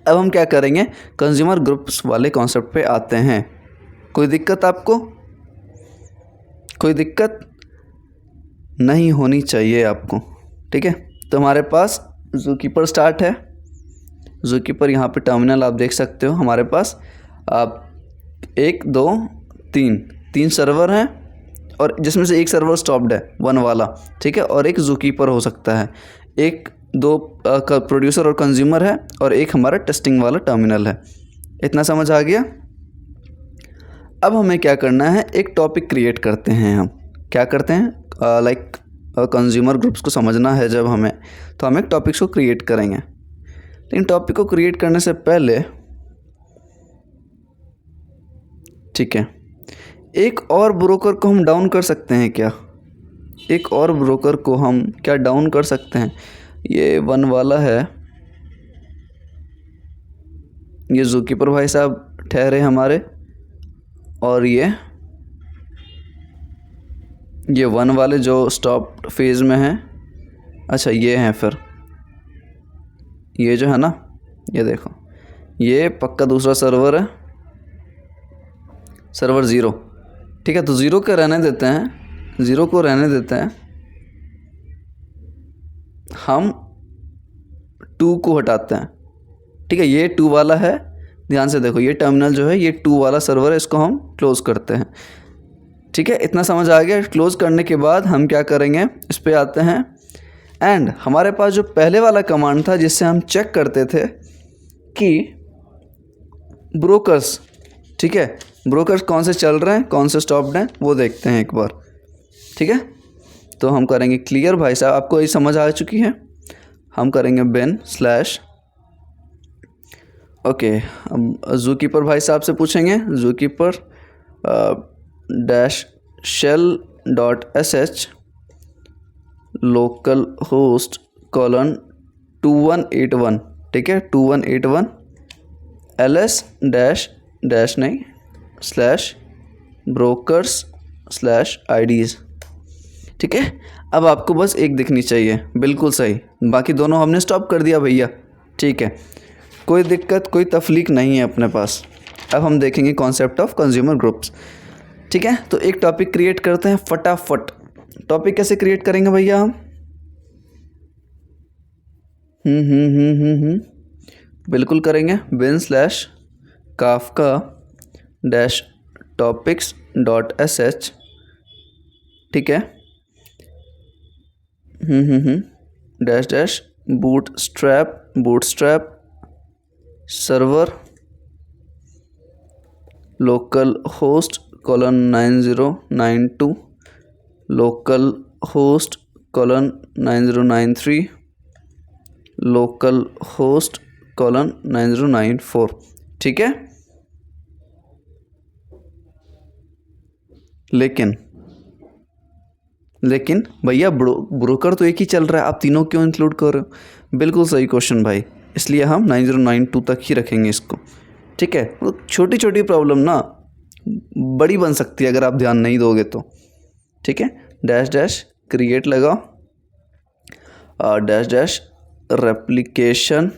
अब हम क्या करेंगे, कंज्यूमर ग्रुप्स वाले कॉन्सेप्ट पे आते हैं। कोई दिक्कत आपको? कोई दिक्कत नहीं होनी चाहिए आपको, ठीक है। तो हमारे पास ज़ूकीपर स्टार्ट है। ज़ूकीपर यहाँ पे टर्मिनल आप देख सकते हो, हमारे पास आप 1 2 3 सर्वर हैं, और जिसमें से एक सर्वर स्टॉप्ड है 1 वाला, ठीक है, और एक ज़ूकीपर हो सकता है, एक 2 प्रोड्यूसर और कंज्यूमर है, और एक हमारा टेस्टिंग वाला टर्मिनल है। इतना समझ आ गया? अब हमें क्या करना है, एक टॉपिक क्रिएट करते हैं। हम क्या करते हैं, लाइक कंज्यूमर ग्रुप्स को समझना है जब हमें, तो हम एक टॉपिक्स को क्रिएट करेंगे। लेकिन टॉपिक को क्रिएट करने से पहले, ठीक है, एक और ब्रोकर को हम डाउन कर सकते हैं क्या? एक और ब्रोकर को हम क्या डाउन कर सकते हैं? ये 1 वाला है, ये ज़ूकीपर भाई साहब ठहरे हमारे, और ये 1 वाले जो स्टॉप फेज़ में हैं। अच्छा ये हैं, फिर ये जो है ना, ये देखो, ये पक्का दूसरा सर्वर है, सर्वर 0, ठीक है। तो 0 को रहने देते हैं, 0 को रहने देते हैं, हम 2 को हटाते हैं, ठीक है। ये 2 वाला है, ध्यान से देखो, ये टर्मिनल जो है ये 2 वाला सर्वर है, इसको हम क्लोज करते हैं, ठीक है। इतना समझ आ गया? क्लोज करने के बाद हम क्या करेंगे, इस पर आते हैं, एंड हमारे पास जो पहले वाला कमांड था जिससे हम चेक करते थे कि ब्रोकर्स, ठीक है, ब्रोकर्स कौन से चल रहे हैं, कौन से स्टॉप्ड हैं, वो देखते हैं एक बार, ठीक है। तो हम करेंगे क्लियर, भाई साहब आपको ये समझ आ चुकी है। हम करेंगे bin स्लैश, ओके। अब ज़ूकीपर भाई साहब से पूछेंगे, zookeeper dash shell dot sh local host colon 2181, ठीक है, 2181 ls डैश डैश नहीं स्लैश ब्रोकर्स स्लैश IDs, ठीक है। अब आपको बस एक दिखनी चाहिए, बिल्कुल सही, बाकी दोनों हमने स्टॉप कर दिया भैया, ठीक है। कोई दिक्कत, कोई तफलीक नहीं है अपने पास। अब हम देखेंगे कॉन्सेप्ट ऑफ कंज्यूमर ग्रुप्स, ठीक है। तो एक टॉपिक क्रिएट करते हैं फटाफट। टॉपिक कैसे क्रिएट करेंगे भैया हम? बिल्कुल करेंगे, bin slash Kafka dash topics dot sh, ठीक है, dash dash bootstrap server local host colon 9092 local host colon 9093 local host colon 9094, ठीक है। लेकिन भैया ब्रोकर तो एक ही चल रहा है, आप तीनों क्यों इंक्लूड कर रहे हो? बिल्कुल सही क्वेश्चन भाई, इसलिए हम 9092 तक ही रखेंगे इसको, ठीक है। तो छोटी छोटी प्रॉब्लम ना बड़ी बन सकती है अगर आप ध्यान नहीं दोगे तो, ठीक है। डैश डैश क्रिएट लगाओ, डैश डैश रेप्लिकेशन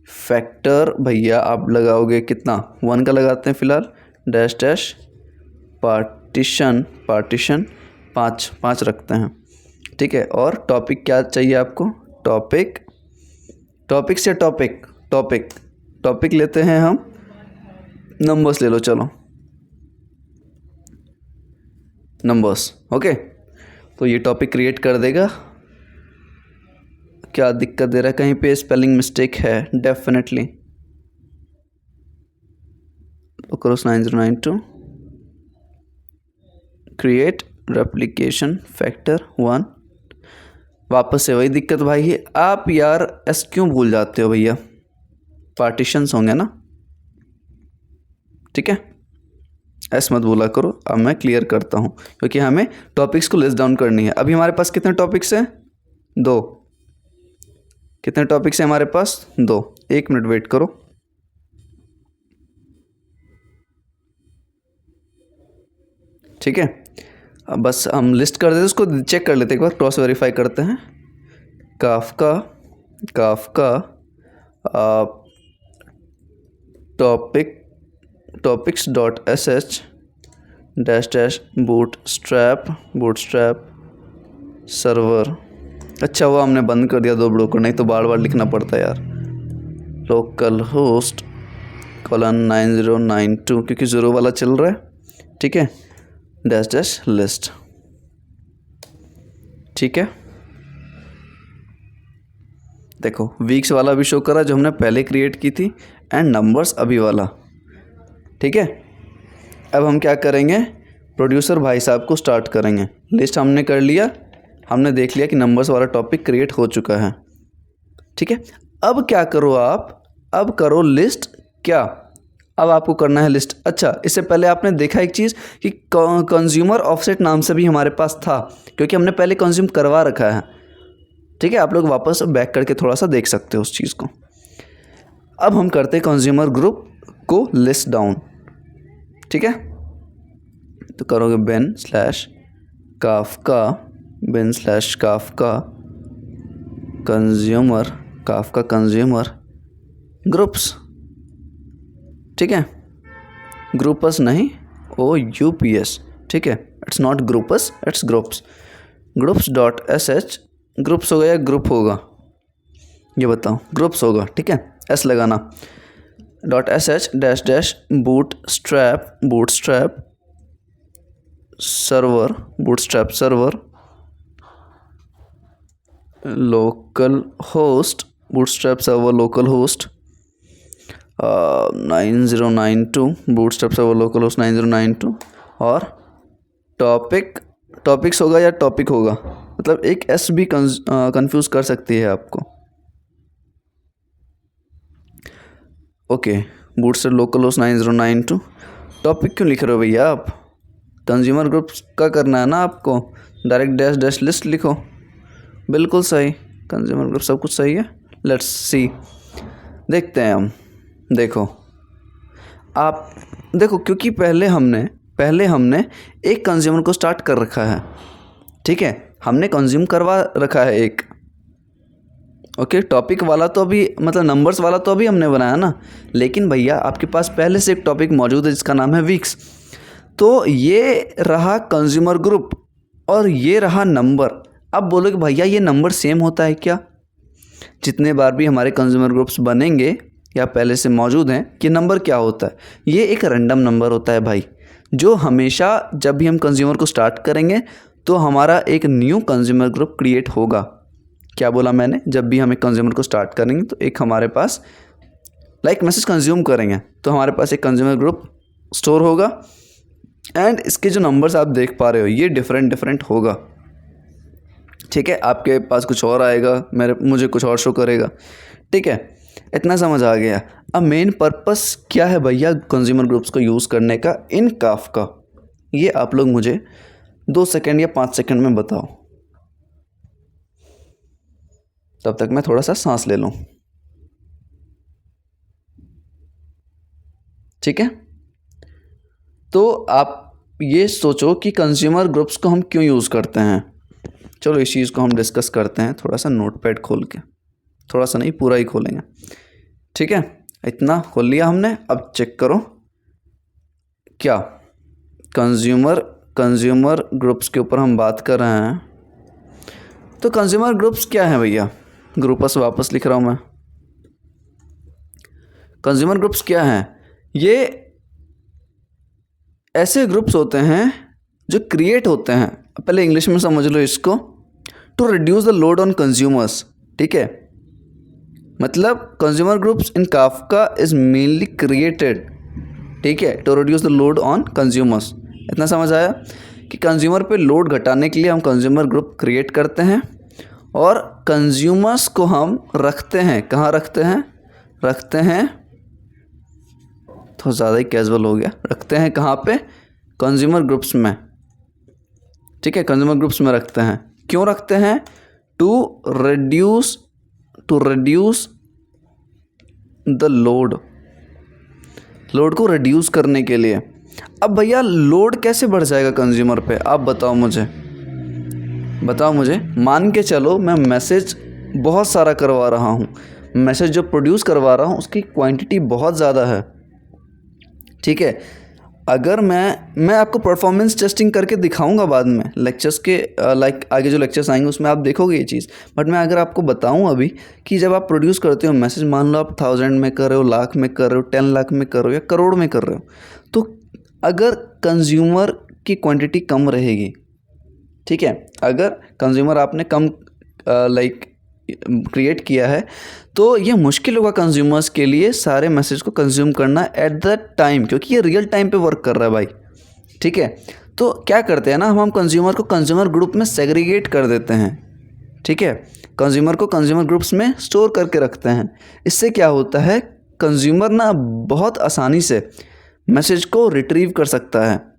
फैक्टर भैया आप लगाओगे कितना, 1 का लगाते हैं फ़िलहाल, डैश डैश पार्टीशन 5 रखते हैं, ठीक है। और टॉपिक क्या चाहिए आपको? टॉपिक से टॉपिक लेते हैं हम, नंबर्स ले लो, चलो नंबर्स, ओके। तो ये टॉपिक क्रिएट कर देगा। क्या दिक्कत दे रहा है? कहीं पे स्पेलिंग मिस्टेक है डेफिनेटली, तो करो 9092 क्रिएट रेप्लिकेशन फैक्टर 1। वापस से वही दिक्कत भाई है, आप यार एस क्यों भूल जाते हो भैया, पार्टीशंस होंगे ना, ठीक है, एस मत भूला करो। अब मैं क्लियर करता हूँ क्योंकि हमें टॉपिक्स को लिस्ट डाउन करनी है। अभी हमारे पास कितने टॉपिक्स हैं, 2। कितने टॉपिक्स हैं हमारे पास, 2। 1 मिनट वेट करो। ठीक है, अब बस हम लिस्ट कर देते, उसको चेक कर लेते, एक बार क्रॉस वेरीफाई करते हैं। Kafka topics dot sh dash bootstrap server. अच्छा हुआ हमने बंद कर दिया 2 ब्रोकर, नहीं तो बार बार लिखना पड़ता यार। लोकल होस्ट :9092 क्योंकि 0 वाला चल रहा है, ठीक है, डैश लिस्ट। ठीक है, देखो वीक्स वाला भी शो करा जो हमने पहले क्रिएट की थी, एंड नंबर्स अभी वाला। ठीक है, अब हम क्या करेंगे, प्रोड्यूसर भाई साहब को स्टार्ट करेंगे। लिस्ट हमने कर लिया, हमने देख लिया कि नंबर्स वाला टॉपिक क्रिएट हो चुका है। ठीक है, अब क्या करो आप, अब करो लिस्ट। क्या, अब आपको करना है लिस्ट। अच्छा, इससे पहले आपने देखा एक चीज़ कि कंज्यूमर ऑफसेट नाम से भी हमारे पास था, क्योंकि हमने पहले कंज्यूम करवा रखा है। ठीक है, आप लोग वापस बैक करके थोड़ा सा देख सकते हो उस चीज़ को। अब हम करते हैं कंज्यूमर ग्रुप को लिस्ट डाउन। ठीक है, तो करोगे bin/kafka कंज्यूमर ग्रुप्स। ठीक है, ग्रुपस नहीं, OUPS। ठीक है, it's not groups, it's groups dot sh। Groups होगा या ग्रुप होगा, ये बताओ, ग्रुप्स होगा। ठीक है, एस लगाना, .sh dash bootstrap server local host bootstrap server local host 9092 bootstrap server local host 9092। और टॉपिक्स होगा या टॉपिक होगा, मतलब एक एस भी कंफ्यूज कर सकती है आपको। Okay, bootstrap local host 9092। Topic क्यों लिख रहे हो भैया आप, कंज्यूमर ग्रुप्स का करना है ना आपको, डायरेक्ट डैश लिस्ट लिखो। बिल्कुल सही, कंज्यूमर ग्रुप सब कुछ सही है। लेट्स सी, देखते हैं हम। देखो आप देखो, क्योंकि पहले हमने एक कंज्यूमर को स्टार्ट कर रखा है। ठीक है, हमने कंज्यूम करवा रखा है एक। ओके, टॉपिक वाला तो अभी, मतलब नंबर्स वाला तो अभी हमने बनाया ना, लेकिन भैया आपके पास पहले से एक टॉपिक मौजूद है जिसका नाम है वीक्स। तो ये रहा कंज्यूमर ग्रुप और ये रहा नंबर। अब बोलोगे भैया ये नंबर सेम होता है क्या, जितने बार भी हमारे कंज्यूमर ग्रुप्स बनेंगे या पहले से मौजूद हैं, कि नंबर क्या होता है, ये एक रैंडम नंबर होता है भाई, जो हमेशा जब भी हम कंज्यूमर को स्टार्ट करेंगे तो हमारा एक न्यू कंज्यूमर ग्रुप क्रिएट होगा। क्या बोला मैंने, जब भी हम एक कंज्यूमर को स्टार्ट करेंगे तो एक हमारे पास लाइक मैसेज कंज्यूम करेंगे तो हमारे पास एक कंज्यूमर ग्रुप स्टोर होगा, एंड इसके जो नंबर्स आप देख पा रहे हो ये डिफरेंट होगा। ठीक है, आपके पास कुछ और आएगा, मुझे कुछ और शो करेगा। ठीक है, इतना समझ आ गया। अब मेन पर्पस क्या है भैया कंज्यूमर ग्रुप्स को यूज़ करने का इन काफका, ये आप लोग मुझे 2 सेकेंड या 5 सेकेंड में बताओ, तब तक मैं थोड़ा सा सांस ले लूँ। ठीक है, तो आप ये सोचो कि कंज्यूमर ग्रुप्स को हम क्यों यूज़ करते हैं। चलो इस चीज़ को हम डिस्कस करते हैं थोड़ा सा नोटपैड खोल के, थोड़ा सा नहीं पूरा ही खोलेंगे। ठीक है, इतना खोल लिया हमने। अब चेक करो, क्या कंज्यूमर ग्रुप्स के ऊपर हम बात कर रहे हैं, तो कंज्यूमर ग्रुप्स क्या है भैया, ग्रुपस वापस लिख रहा हूँ मैं। कंज्यूमर ग्रुप्स क्या हैं, ये ऐसे ग्रुप्स होते हैं जो क्रिएट होते हैं, पहले इंग्लिश में समझ लो इसको, to reduce the load on consumers. ठीक है, मतलब consumer groups in Kafka is mainly created, ठीक है, to reduce the load on consumers. इतना समझ आया कि कंज्यूमर पे लोड घटाने के लिए हम कंज्यूमर ग्रुप क्रिएट करते हैं और कंज्यूमर्स को हम रखते हैं, कहाँ रखते हैं तो ज़्यादा ही कैजुअल हो गया, रखते हैं कहाँ पे, कंज्यूमर ग्रुप्स में। ठीक है, कंज्यूमर ग्रुप्स में रखते हैं। क्यों रखते हैं? टू रिड्यूस द लोड को रिड्यूस करने के लिए। अब भैया लोड कैसे बढ़ जाएगा कंज्यूमर पे, आप बताओ मुझे। मान के चलो मैं मैसेज बहुत सारा करवा रहा हूँ, मैसेज जो प्रोड्यूस करवा रहा हूँ उसकी क्वांटिटी बहुत ज़्यादा है। ठीक है, अगर मैं आपको परफॉर्मेंस टेस्टिंग करके दिखाऊंगा बाद में लेक्चर्स के आगे जो लेक्चर्स आएंगे उसमें आप देखोगे ये चीज़। बट मैं अगर आपको बताऊं अभी कि जब आप प्रोड्यूस करते हो मैसेज, मान लो आप 1000 में कर रहे हो, लाख में कर रहे हो, 10 लाख में कर रहे हो या करोड़ में कर रहे हो, तो अगर कंज्यूमर की क्वांटिटी कम रहेगी, ठीक है, अगर कंज्यूमर आपने कम क्रिएट किया है तो ये मुश्किल होगा कंज्यूमर्स के लिए सारे मैसेज को कंज्यूम करना एट द टाइम, क्योंकि ये रियल टाइम पे वर्क कर रहा है भाई। ठीक है, तो क्या करते हैं ना, हम कंज्यूमर को कंज्यूमर ग्रुप में सेग्रीगेट कर देते हैं। ठीक है, कंज्यूमर को कंज्यूमर ग्रुप्स में स्टोर करके रखते हैं। इससे क्या होता है, कंज्यूमर ना बहुत आसानी से मैसेज को रिट्रीव कर सकता है।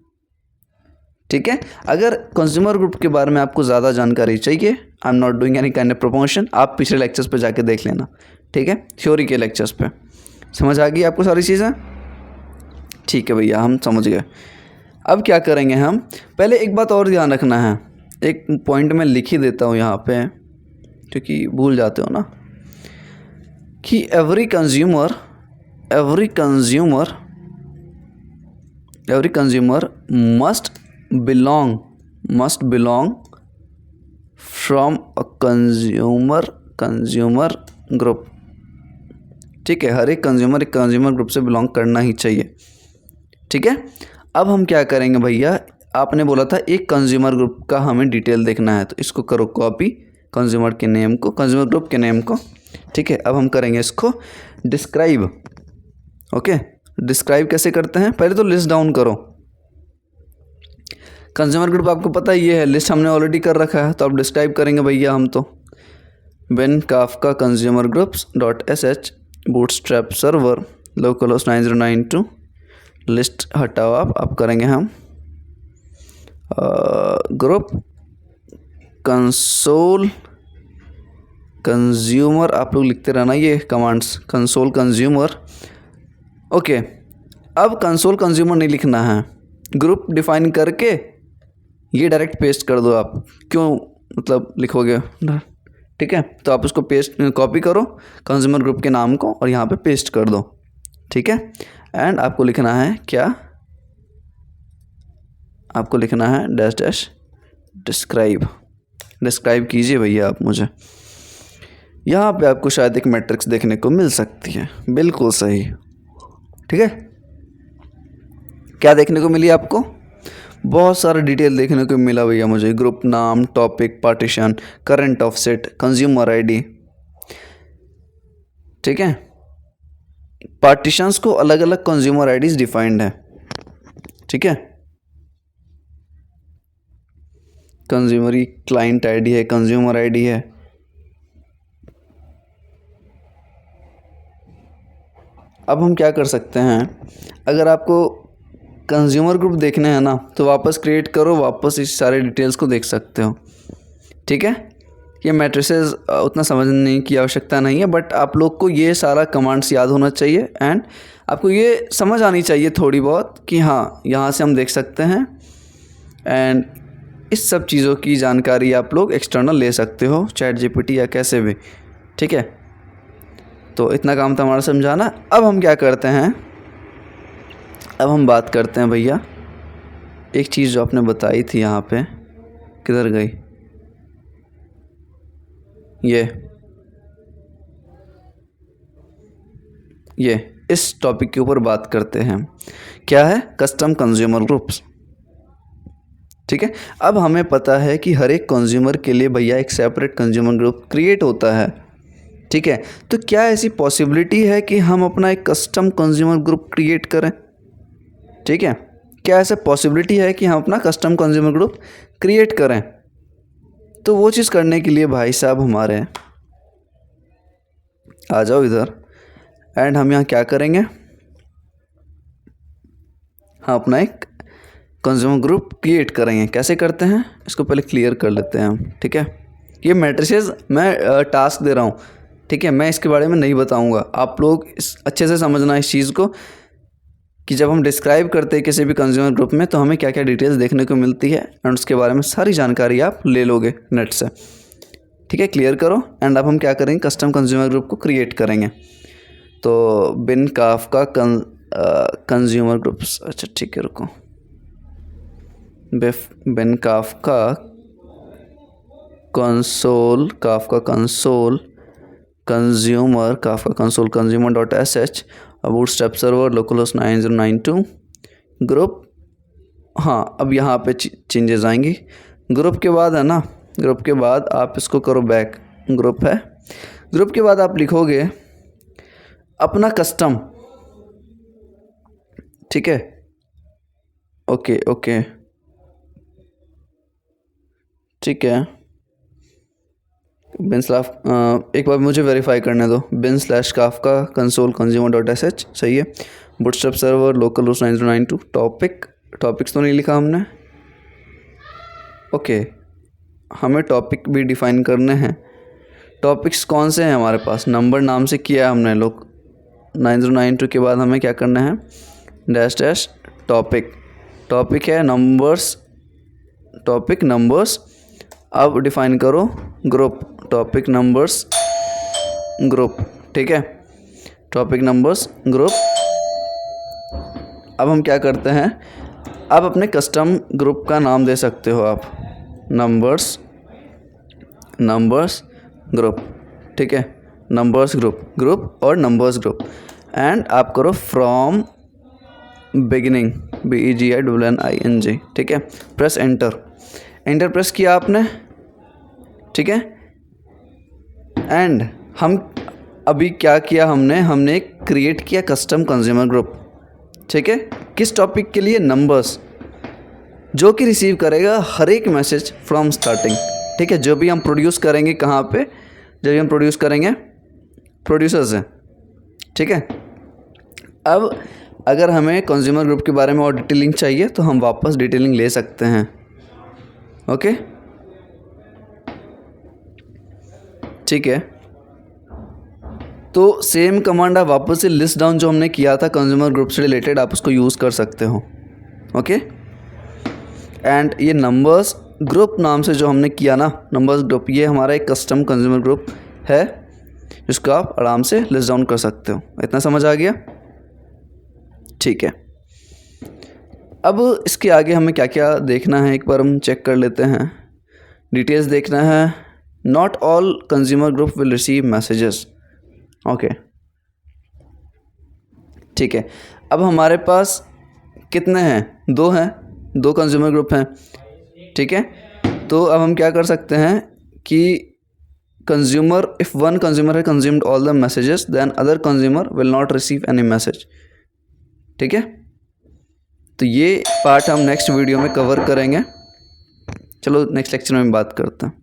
ठीक है, अगर कंज्यूमर ग्रुप के बारे में आपको ज़्यादा जानकारी चाहिए, I am not doing any kind of promotion, आप पिछले लेक्चर्स पे जाके देख लेना। ठीक है, थ्योरी के लेक्चर्स पे। समझ आ गई आपको सारी चीज़ें? ठीक है भैया, हम समझ गए। अब क्या करेंगे हम, पहले एक बात और ध्यान रखना है, एक पॉइंट मैं लिख ही देता हूँ यहाँ पे क्योंकि भूल जाते हो ना, कि every consumer must belong from a consumer group। ठीक है, हर एक कंज्यूमर ग्रुप से बिलोंग करना ही चाहिए। ठीक है, अब हम क्या करेंगे भैया, आपने बोला था एक कंज्यूमर ग्रुप का हमें डिटेल देखना है, तो इसको करो कॉपी, कंज्यूमर के नेम को, कंज्यूमर ग्रुप के नेम को। ठीक है, अब हम करेंगे इसको डिस्क्राइब। ओके, डिस्क्राइब कैसे करते हैं, पहले तो लिस्ट डाउन करो। कंज्यूमर ग्रुप आपको पता ही ये है, लिस्ट हमने ऑलरेडी कर रखा है, तो आप डिस्क्राइब करेंगे भैया हम तो when kafka consumer groups .sh bootstrap server localhost 9092 list हटाओ, आप करेंगे हम ग्रुप कंसोल कंज्यूमर, आप लोग लिखते रहना ये कमांड्स, कंसोल कंज्यूमर। ओके, अब कंसोल कंज्यूमर नहीं लिखना है, ग्रुप डिफाइन करके ये डायरेक्ट पेस्ट कर दो आप, क्यों मतलब लिखोगे। ठीक है, तो आप उसको कॉपी करो कंज्यूमर ग्रुप के नाम को और यहाँ पे पेस्ट कर दो। ठीक है, एंड आपको लिखना है क्या, आपको लिखना है डैश डिस्क्राइब कीजिए भैया आप मुझे। यहाँ पे आपको शायद एक मैट्रिक्स देखने को मिल सकती है, बिल्कुल सही। ठीक है, क्या देखने को मिली आपको, बहुत सारा डिटेल देखने को मिला भैया मुझे, ग्रुप नाम, topic, partition, current offset, consumer ID. ठीक है, पार्टीशंस को अलग अलग कंज्यूमर आईडीज डिफाइंड है। ठीक है, कंज्यूमर की क्लाइंट आईडी है, कंज्यूमर आईडी है। अब हम क्या कर सकते हैं, अगर आपको कंज्यूमर ग्रुप देखने हैं ना तो वापस क्रिएट करो, वापस इस सारे डिटेल्स को देख सकते हो। ठीक है, ये मैट्रिसेस उतना समझने की आवश्यकता नहीं है, बट आप लोग को ये सारा कमांड्स याद होना चाहिए एंड आपको ये समझ आनी चाहिए थोड़ी बहुत कि हाँ यहाँ से हम देख सकते हैं, एंड इस सब चीज़ों की जानकारी आप लोग एक्सटर्नल ले सकते हो, चैट जीपीटी या कैसे भी। ठीक है, तो इतना काम था हमारा समझाना। अब हम क्या करते हैं, अब हम बात करते हैं भैया एक चीज़ जो आपने बताई थी, यहाँ पे किधर गई, ये इस टॉपिक के ऊपर बात करते हैं, क्या है, कस्टम कंज्यूमर ग्रुप्स। ठीक है, अब हमें पता है कि हर एक कंज्यूमर के लिए भैया एक सेपरेट कंज्यूमर ग्रुप क्रिएट होता है। ठीक है, तो क्या ऐसी पॉसिबिलिटी है कि हम अपना एक कस्टम कंज्यूमर ग्रुप क्रिएट करें। ठीक है, क्या ऐसा पॉसिबिलिटी है कि हम अपना कस्टम कंज्यूमर ग्रुप क्रिएट करें? तो वो चीज़ करने के लिए भाई साहब हमारे आ जाओ इधर, एंड हम यहाँ क्या करेंगे, हाँ अपना एक कंज्यूमर ग्रुप क्रिएट करेंगे। कैसे करते हैं इसको पहले क्लियर कर लेते हैं हम, ठीक है। ये मैट्रिसेस मैं टास्क दे रहा हूँ, ठीक है, मैं इसके बारे में नहीं बताऊँगा। आप लोग अच्छे से समझना इस चीज़ को कि जब हम डिस्क्राइब करते हैं किसी भी कंज्यूमर ग्रुप में तो हमें क्या क्या डिटेल्स देखने को मिलती है, एंड उसके बारे में सारी जानकारी आप ले लोगे नेट से, ठीक है। क्लियर करो, एंड अब हम क्या करेंगे, कस्टम कंज्यूमर ग्रुप को क्रिएट करेंगे। तो बिन काफका कंज्यूमर ग्रुप्स, अच्छा ठीक है रुको, bin Kafka console, Kafka console consumer, Kafka console consumer dot sh, bootstrap server, localhost 9092 group. हाँ अब यहाँ पे चेंजेस आएंगी। ग्रुप के बाद है ना, ग्रुप के बाद आप इसको करो बैक, ग्रुप है, ग्रुप के बाद आप लिखोगे अपना कस्टम, ठीक है। ओके ओके ठीक है, बिन स्लैश, एक बार मुझे वेरीफाई करने दो, bin slash Kafka console consumer dot sh, सही है। Bootstrap server, local host 9092, topics तो नहीं लिखा हमने, ओके। हमें टॉपिक भी डिफाइन करने हैं। टॉपिक्स कौन से हैं हमारे पास, नंबर नाम से किया है हमने लोग, 9092 के बाद हमें क्या करना है, डैश डैश टॉपिक है नंबर्स, टॉपिक नंबर्स। अब डिफाइन करो ग्रुप, टॉपिक नंबर्स ग्रुप, ठीक है, टॉपिक नंबर्स ग्रुप। अब हम क्या करते हैं, अब अपने कस्टम ग्रुप का नाम दे सकते हो आप, नंबर्स ग्रुप, ठीक है, नंबर्स ग्रुप और नंबर्स ग्रुप। एंड आप करो फ्रॉम बिगिनिंग, BEGINNING, ठीक है। प्रेस एंटर प्रेस किया आपने, ठीक है। एंड हम अभी क्या किया हमने क्रिएट किया कस्टम कंज्यूमर ग्रुप, ठीक है। किस टॉपिक के लिए, नंबर्स, जो कि रिसीव करेगा हर एक मैसेज फ्रॉम स्टार्टिंग, ठीक है। जो भी हम प्रोड्यूस करेंगे, कहाँ पे, जब भी हम प्रोड्यूस करेंगे प्रोड्यूसर से, ठीक है। अब अगर हमें कंज्यूमर ग्रुप के बारे में और डिटेलिंग चाहिए तो हम वापस डिटेलिंग ले सकते हैं, ओके, ठीक है। तो सेम कमांड आप वापस से लिस्ट डाउन जो हमने किया था कंज्यूमर ग्रुप से रिलेटेड, आप उसको यूज़ कर सकते हो, ओके। एंड ये नंबर्स ग्रुप नाम से जो हमने किया ना, नंबर्स ग्रुप, ये हमारा एक कस्टम कंज्यूमर ग्रुप है जिसको आप आराम से लिस्ट डाउन कर सकते हो। इतना समझ आ गया, ठीक है। अब इसके आगे हमें क्या क्या देखना है एक बार हम चेक कर लेते हैं। डिटेल्स देखना है, not all consumer group will receive messages, okay, ठीक है। अब हमारे पास कितने हैं, दो कंज्यूमर ग्रुप हैं, ठीक है। तो अब हम क्या कर सकते हैं कि कंज्यूमर, इफ़ वन कंज्यूमर है consumed all the messages then other consumer will not receive any message, ठीक है। तो ये पार्ट हम नेक्स्ट वीडियो में कवर करेंगे। चलो नेक्स्ट लेक्चर में बात करते हैं।